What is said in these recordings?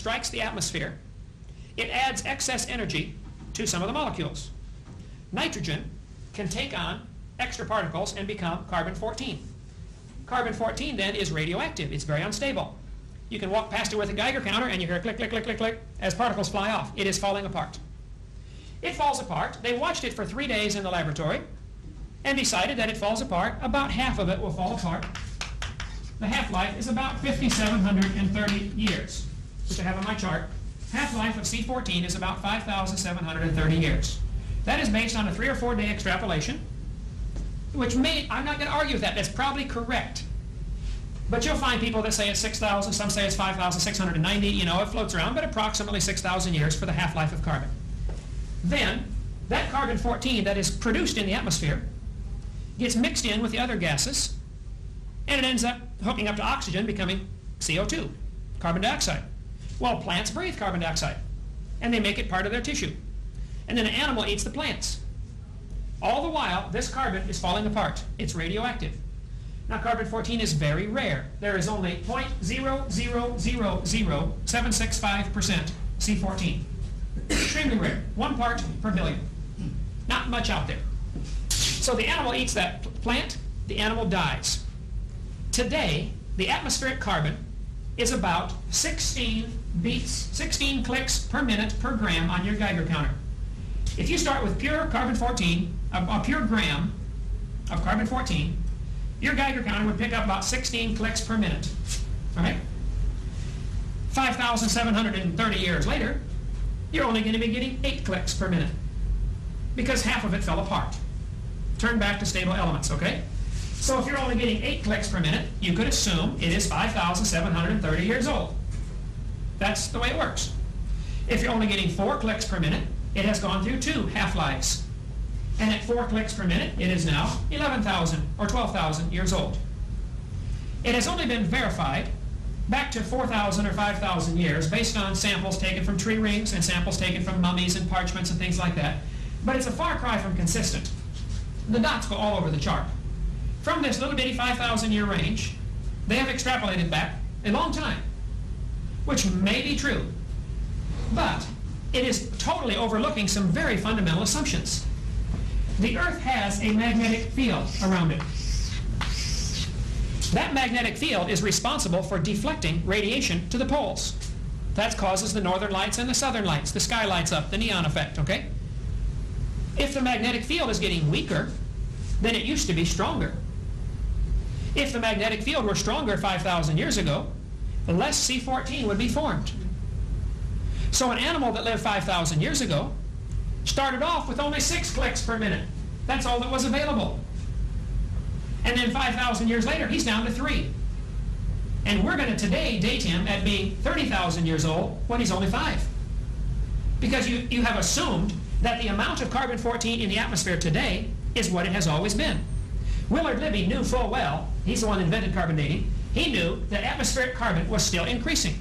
strikes the atmosphere, it adds excess energy to some of the molecules. Nitrogen can take on extra particles and become carbon-14. Carbon-14 then is radioactive. It's very unstable. You can walk past it with a Geiger counter and you hear click, click, click, click, click as particles fly off. It is falling apart. It falls apart. They watched it for 3 days in the laboratory and decided that it falls apart. About half of it will fall apart. The half-life is about 5,730 years, which I have on my chart. Half-life of C14 is about 5,730 years. That is based on a 3 or 4 day extrapolation, which I'm not going to argue with that. That's probably correct. But you'll find people that say it's 6,000, some say it's 5,690, you know, it floats around, but approximately 6,000 years for the half-life of carbon. Then, that carbon-14 that is produced in the atmosphere gets mixed in with the other gases, and it ends up hooking up to oxygen, becoming CO2, carbon dioxide. Well, plants breathe carbon dioxide, and they make it part of their tissue. And then an animal eats the plants. All the while, this carbon is falling apart. It's radioactive. Now, carbon-14 is very rare. There is only 0.0000765% C14. Extremely rare. 1 part per billion. Not much out there. So the animal eats that plant, the animal dies. Today, the atmospheric carbon is about 16 beats, 16 clicks per minute per gram on your Geiger counter. If you start with pure carbon-14, a pure gram of carbon-14, your Geiger counter would pick up about 16 clicks per minute. All right? 5,730 years later, you're only going to be getting 8 clicks per minute because half of it fell apart. Turn back to stable elements, okay? So if you're only getting 8 clicks per minute, you could assume it is 5,730 years old. That's the way it works. If you're only getting 4 clicks per minute, it has gone through 2 half-lives. And at 4 clicks per minute, it is now 11,000 or 12,000 years old. It has only been verified back to 4,000 or 5,000 years based on samples taken from tree rings and samples taken from mummies and parchments and things like that. But it's a far cry from consistent. The dots go all over the chart. From this little bitty 5,000 year range, they have extrapolated back a long time, which may be true, but it is totally overlooking some very fundamental assumptions. The Earth has a magnetic field around it. That magnetic field is responsible for deflecting radiation to the poles. That causes the northern lights and the southern lights. The sky lights up, the neon effect, okay? If the magnetic field is getting weaker, then it used to be stronger. If the magnetic field were stronger 5,000 years ago, less C14 would be formed. So an animal that lived 5,000 years ago started off with only 6 clicks per minute. That's all that was available. And then 5,000 years later, he's down to 3. And we're going to today date him at being 30,000 years old when he's only 5. Because you have assumed that the amount of carbon-14 in the atmosphere today is what it has always been. Willard Libby knew full well, he's the one that invented carbon dating, he knew that atmospheric carbon was still increasing.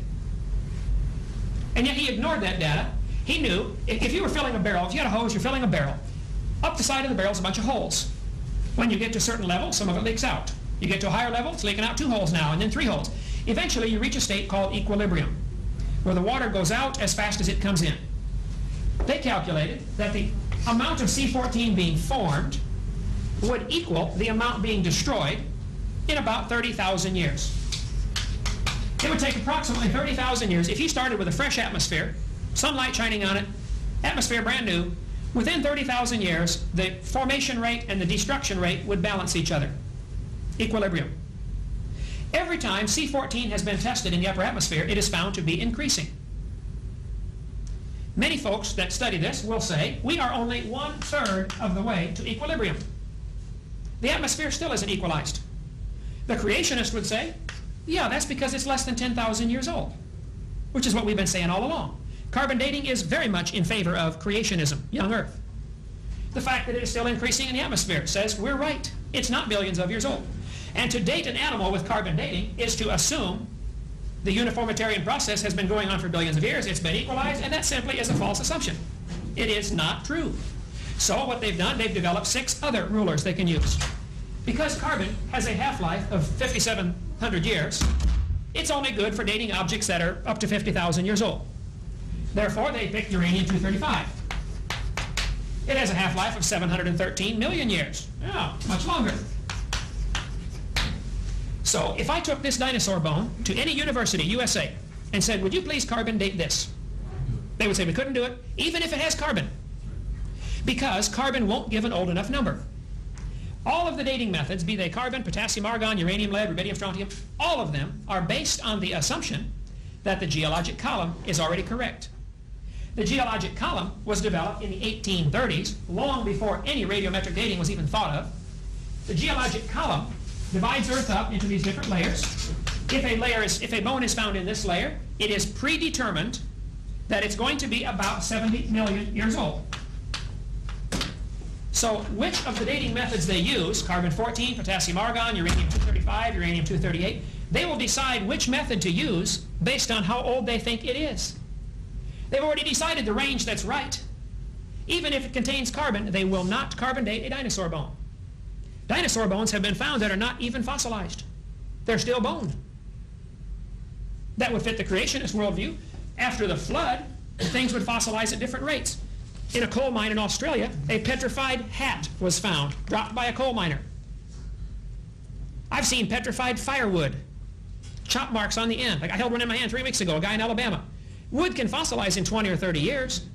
And yet he ignored that data. He knew if you were filling a barrel, if you had a hose, you're filling a barrel. Up the side of the barrel is a bunch of holes. When you get to a certain level, some of it leaks out. You get to a higher level, it's leaking out 2 holes now, and then 3 holes. Eventually, you reach a state called equilibrium, where the water goes out as fast as it comes in. They calculated that the amount of C14 being formed would equal the amount being destroyed in about 30,000 years. It would take approximately 30,000 years. If you started with a fresh atmosphere, sunlight shining on it, atmosphere brand new, within 30,000 years, the formation rate and the destruction rate would balance each other. Equilibrium. Every time C14 has been tested in the upper atmosphere, it is found to be increasing. Many folks that study this will say, we are only 1/3 of the way to equilibrium. The atmosphere still isn't equalized. The creationist would say, yeah, that's because it's less than 10,000 years old, which is what we've been saying all along. Carbon dating is very much in favor of creationism, young Earth. The fact that it is still increasing in the atmosphere says we're right. It's not billions of years old. And to date an animal with carbon dating is to assume the uniformitarian process has been going on for billions of years, it's been equalized, and that simply is a false assumption. It is not true. So what they've done, they've developed 6 other rulers they can use. Because carbon has a half-life of 5,700 years, It's only good for dating objects that are up to 50,000 years old. Therefore, they picked uranium-235. It has a half-life of 713 million years. Yeah, much longer. So if I took this dinosaur bone to any university, USA, and said, would you please carbon date this? They would say, we couldn't do it, even if it has carbon, because carbon won't give an old enough number. All of the dating methods, be they carbon, potassium, argon, uranium, lead, rubidium, strontium, all of them are based on the assumption that the geologic column is already correct. The geologic column was developed in the 1830s, long before any radiometric dating was even thought of. The geologic column divides Earth up into these different layers. If a bone is found in this layer, it is predetermined that it's going to be about 70 million years old. So which of the dating methods they use, carbon-14, potassium-argon, uranium-235, uranium-238, they will decide which method to use based on how old they think it is. They've already decided the range that's right. Even if it contains carbon, they will not carbon date a dinosaur bone. Dinosaur bones have been found that are not even fossilized. They're still bone. That would fit the creationist worldview. After the flood, things would fossilize at different rates. In a coal mine in Australia, a petrified hat was found, dropped by a coal miner. I've seen petrified firewood, chop marks on the end. Like I held one in my hand 3 weeks ago, a guy in Alabama. Wood can fossilize in 20 or 30 years.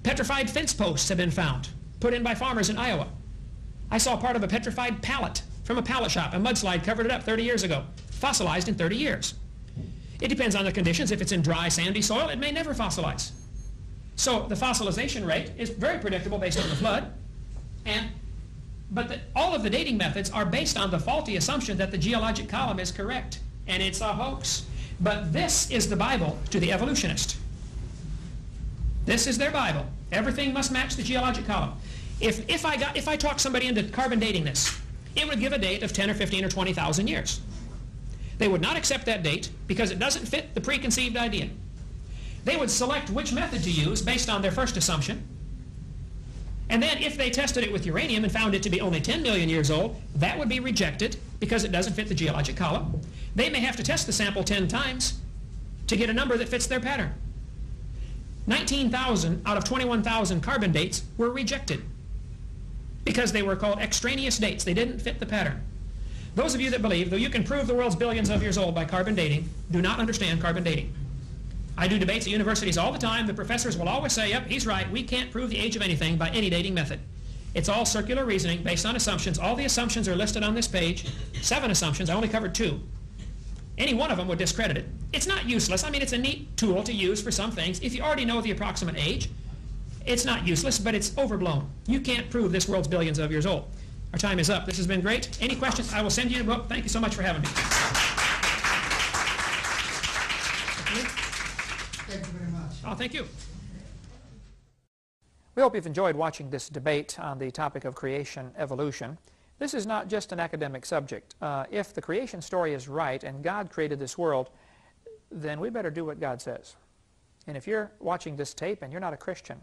Petrified fence posts have been found, put in by farmers in Iowa. I saw part of a petrified pallet from a pallet shop. A mudslide covered it up 30 years ago. Fossilized in 30 years. It depends on the conditions. If it's in dry, sandy soil, it may never fossilize. So the fossilization rate is very predictable based on the flood. But all of the dating methods are based on the faulty assumption that the geologic column is correct. And it's a hoax. But this is the Bible to the evolutionist. This is their Bible. Everything must match the geologic column. If I talk somebody into carbon dating this, it would give a date of 10 or 15 or 20,000 years. They would not accept that date because it doesn't fit the preconceived idea. They would select which method to use based on their first assumption. And then if they tested it with uranium and found it to be only 10 million years old, that would be rejected because it doesn't fit the geologic column. They may have to test the sample 10 times to get a number that fits their pattern. 19,000 out of 21,000 carbon dates were rejected because they were called extraneous dates. They didn't fit the pattern. Those of you that believe, though you can prove the world's billions of years old by carbon dating, do not understand carbon dating. I do debates at universities all the time. The professors will always say, yep, he's right. We can't prove the age of anything by any dating method. It's all circular reasoning based on assumptions. All the assumptions are listed on this page. 7 assumptions. I only covered 2. Any one of them would discredit it. It's not useless. I mean, it's a neat tool to use for some things. If you already know the approximate age, it's not useless, but it's overblown. You can't prove this world's billions of years old. Our time is up. This has been great. Any questions? I will send you a book. Thank you so much for having me. Thank you very much. Oh, thank you. We hope you've enjoyed watching this debate on the topic of creation evolution. This is not just an academic subject. If the creation story is right and God created this world, then we better do what God says. And if you're watching this tape and you're not a Christian,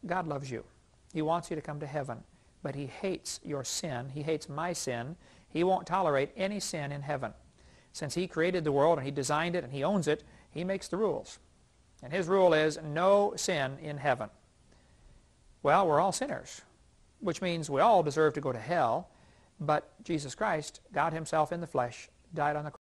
God loves you. He wants you to come to heaven. But He hates your sin. He hates my sin. He won't tolerate any sin in heaven. Since He created the world and He designed it and He owns it, He makes the rules. And His rule is no sin in heaven. Well, we're all sinners, which means we all deserve to go to hell. But Jesus Christ, God Himself in the flesh, died on the cross.